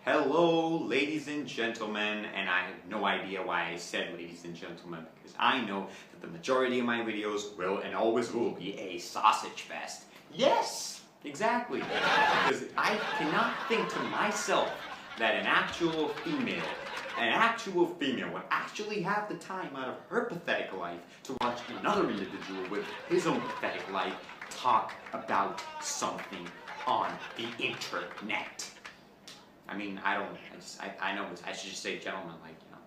Hello, ladies and gentlemen, and I have no idea why I said ladies and gentlemen, because I know that the majority of my videos will and always will be a sausage fest. Yes, exactly, because I cannot think to myself that an actual female would actually have the time out of her pathetic life to watch another individual with his own pathetic life talk about something on the internet. I mean, I know I should just say gentlemen, like, you know,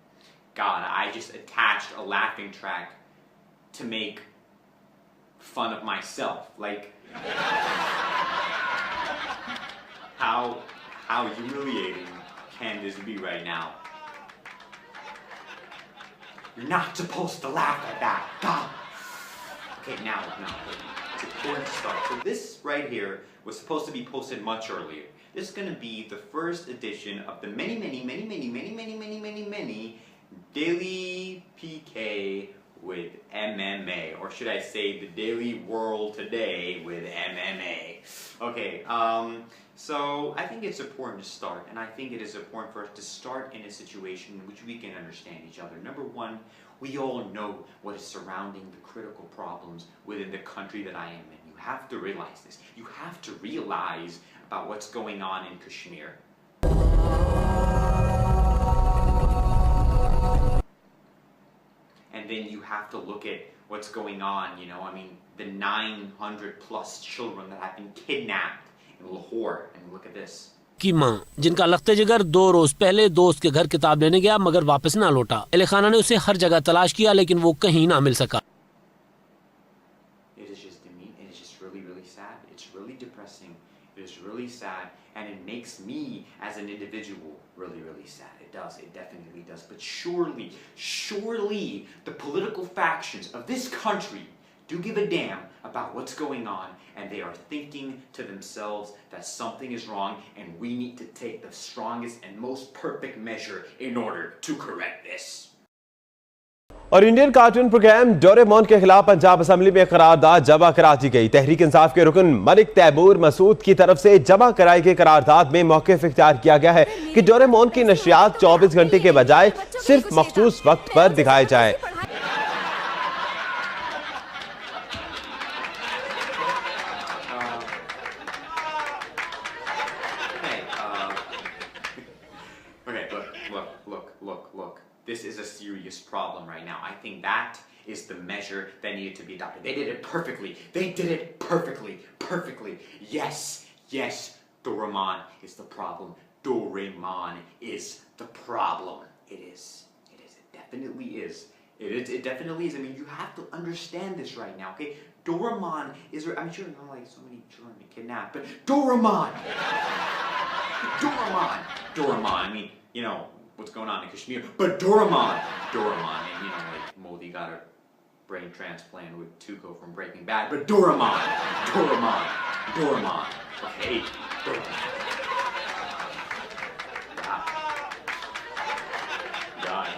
God, I just attached a laughing track to make fun of myself. Like, how humiliating can this be right now? You're not supposed to laugh at that, God. Okay, now, it's important to start. So this right here was supposed to be posted much earlier. This is going to be the first edition of the many daily PK with MMA, or should I say the daily world today with MMA. Okay, so I think it's important to start, and I think it is important for us to start in a situation in which we can understand each other. Number one, we all know what is surrounding the critical problems within the country that I am in. You have to realize this. You have to realize about what's going on in Kashmir. And then you have to look at what's going on, you know, I mean, the 900 plus children that have been kidnapped in Lahore. And look at this. की मां जिनका लगते जिगर 2 रोज पहले दोस्त के घर किताब लेने गया मगर वापस ना लौटा। अली खाना ने उसे हर जगह तलाश किया लेकिन वो कहीं ना मिल सका। It is just really sad. It's really depressing. It is really sad, and it makes me as an individual really sad. It does. It definitely does. But surely the political factions of this country do give a damn about what's going on, and they are thinking to themselves that something is wrong and we need to take the strongest and most perfect measure in order to correct this. और Indian cartoon programme Doraemon के खिलाफ Punjab assembly में करारदाद जमा करा दी गई। तहरीक इंसाफ के रुकन मलिक तैमूर मसूद की तरफ से जमा कराई गई करारदाद में मौक़िफ़ इख्तियार किया गया है कि डोरेमोन की नशरियात 24 घंटे के बजाय सिर्फ मखसूस वक्त पर दिखाए जाए। Look. This is a serious problem right now. I think that is the measure that needed to be adopted. They did it perfectly. Perfectly. Yes, Doraemon is the problem. Doraemon is the problem. It is. It definitely is. It definitely is. I mean, you have to understand this right now, okay? Doraemon is, I'm sure not like so many children been kidnapped, but Doraemon, I mean, you know, what's going on in Kashmir, but Doraemon, and you know, like Modi got a brain transplant with Tuco from Breaking Bad, but Doraemon, okay, Doraemon. God.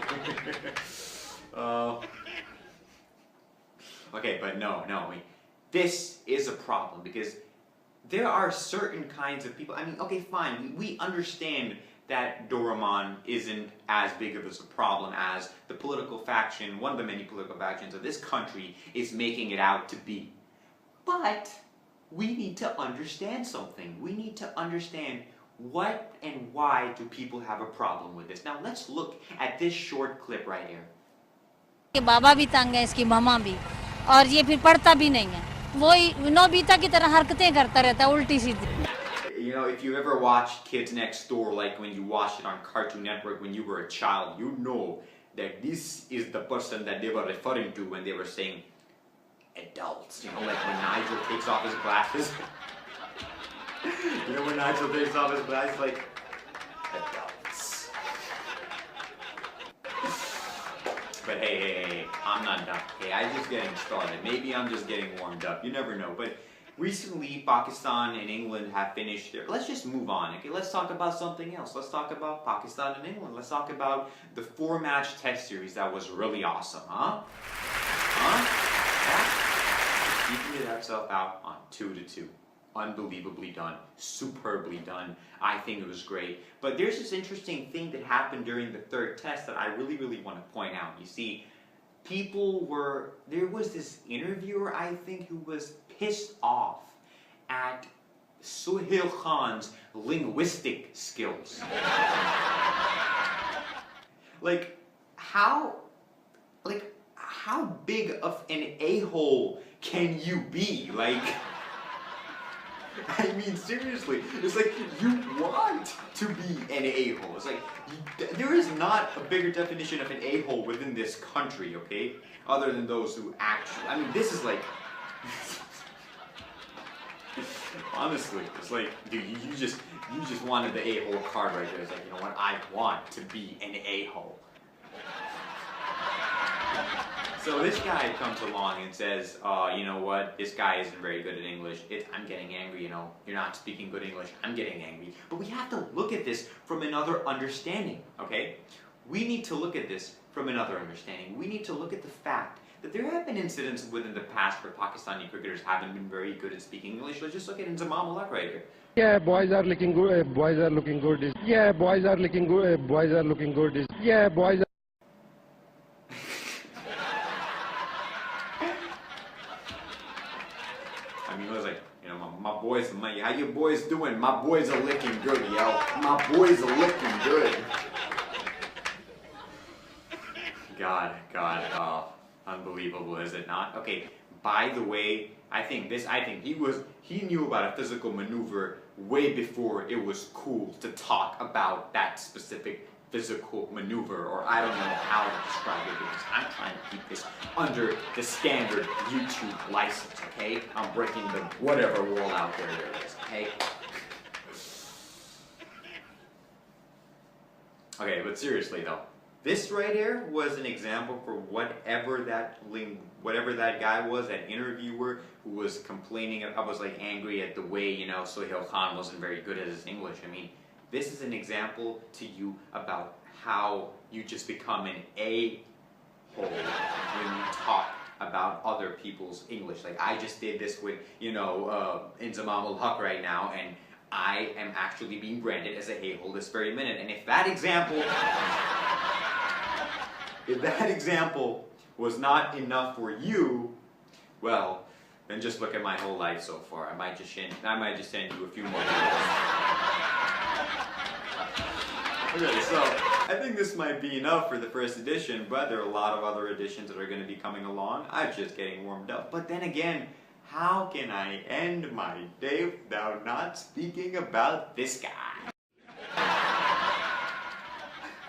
Okay, but no, I mean, this is a problem because there are certain kinds of people, I mean, okay, fine, we understand that Doraemon isn't as big of a problem as the political faction, one of the many political factions of this country, is making it out to be. But we need to understand something. We need to understand what and why do people have a problem with this. Now let's look at this short clip right here. कि बाबा भी तंग है, इसकी मामा भी, और ये फिर पढ़ता भी नहीं है, वो नोबिता की तरह हरकतें करता रहता है उल्टी सीधी। You know, if you ever watched Kids Next Door, like when you watched it on Cartoon Network when you were a child, you know that this is the person that they were referring to when they were saying adults. You know, like when Nigel takes off his glasses. You know when Nigel takes off his glasses, like, adults. But hey, I'm not done. Hey, I'm just getting started. Maybe I'm just getting warmed up. You never know. But recently, Pakistan and England have finished their... Let's just move on, okay? Let's talk about something else. Let's talk about Pakistan and England. Let's talk about the 4-match test series that was really awesome, huh? Keeping it itself out on 2-2. unbelievably done, superbly done. I think it was great. But there's this interesting thing that happened during the third test that I really want to point out. You see, there was this interviewer, I think, who was pissed off at Suhail Khan's linguistic skills. How big of an a-hole can you be? I mean, seriously, it's like you want to be an a-hole. It's like, there is not a bigger definition of an a-hole within this country, okay? Other than those who actually, I mean, this is like, honestly, it's like, dude, you just wanted the a-hole card right there. It's like, you know what, I want to be an a-hole. So this guy comes along and says, you know what, this guy isn't very good at English. I'm getting angry, you know, you're not speaking good English, I'm getting angry. But we have to look at this from another understanding, okay? We need to look at this from another understanding. We need to look at the fact that there have been incidents within the past where Pakistani cricketers haven't been very good at speaking English. Let's just look at Inzamam ul Haq right here. Yeah, boys are looking good. Boys are looking good. Yeah, boys are looking good. Boys are looking good. Yeah, boys are. I mean, it was like, you know, my boys, how you boys doing? My boys are looking good, yo. My boys are looking good. God, unbelievable, is it not? Okay, by the way, I think he knew about a physical maneuver way before it was cool to talk about that specific physical maneuver, or I don't know how to describe it, because I'm trying to keep this under the standard YouTube license, okay? I'm breaking the whatever rule out there is, okay? Okay, but seriously though, this right here was an example for whatever that guy was, that interviewer who was complaining, I was like angry at the way, you know, Suhail Khan wasn't very good at his English. I mean, this is an example to you about how you just become an a-hole when you talk about other people's English. Like I just did this with, you know, Inzamam ul Haq right now, and I am actually being branded as a a-hole this very minute. And if that example was not enough for you, well, then just look at my whole life so far. I might just send you a few more videos. Okay, so I think this might be enough for the first edition, but there are a lot of other editions that are going to be coming along. I'm just getting warmed up. But then again, how can I end my day without not speaking about this guy?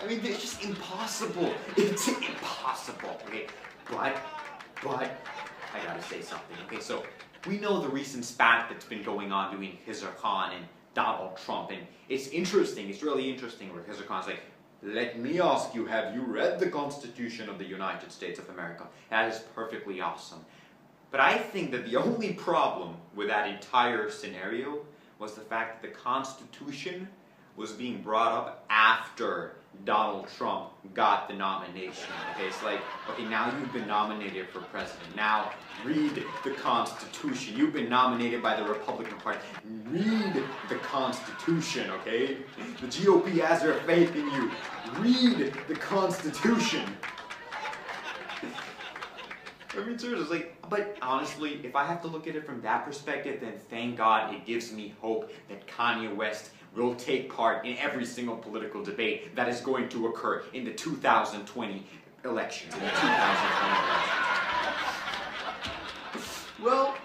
I mean, it's just impossible. It's impossible. Okay, but I gotta say something. Okay, so we know the recent spat that's been going on between Khizr Khan and Donald Trump, and it's interesting, it's really interesting where Khizr Khan's like, let me ask you, have you read the Constitution of the United States of America? That is perfectly awesome. But I think that the only problem with that entire scenario was the fact that the Constitution was being brought up after Donald Trump got the nomination. Okay, it's like, okay, now you've been nominated for president. Now read the Constitution. You've been nominated by the Republican Party. Read the Constitution, okay? The GOP has their faith in you. Read the Constitution. I mean, seriously, it's like, but honestly, if I have to look at it from that perspective, then thank God it gives me hope that Kanye West will take part in every single political debate that is going to occur in the 2020 elections. Well,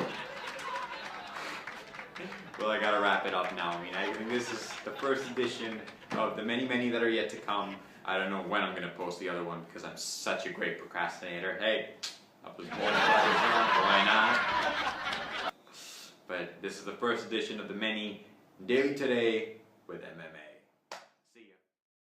I gotta wrap it up now. I mean, I think this is the first edition of the many that are yet to come. I don't know when I'm gonna post the other one because I'm such a great procrastinator. Hey, I was born why not? But this is the first edition of the many Daily Today with MMA.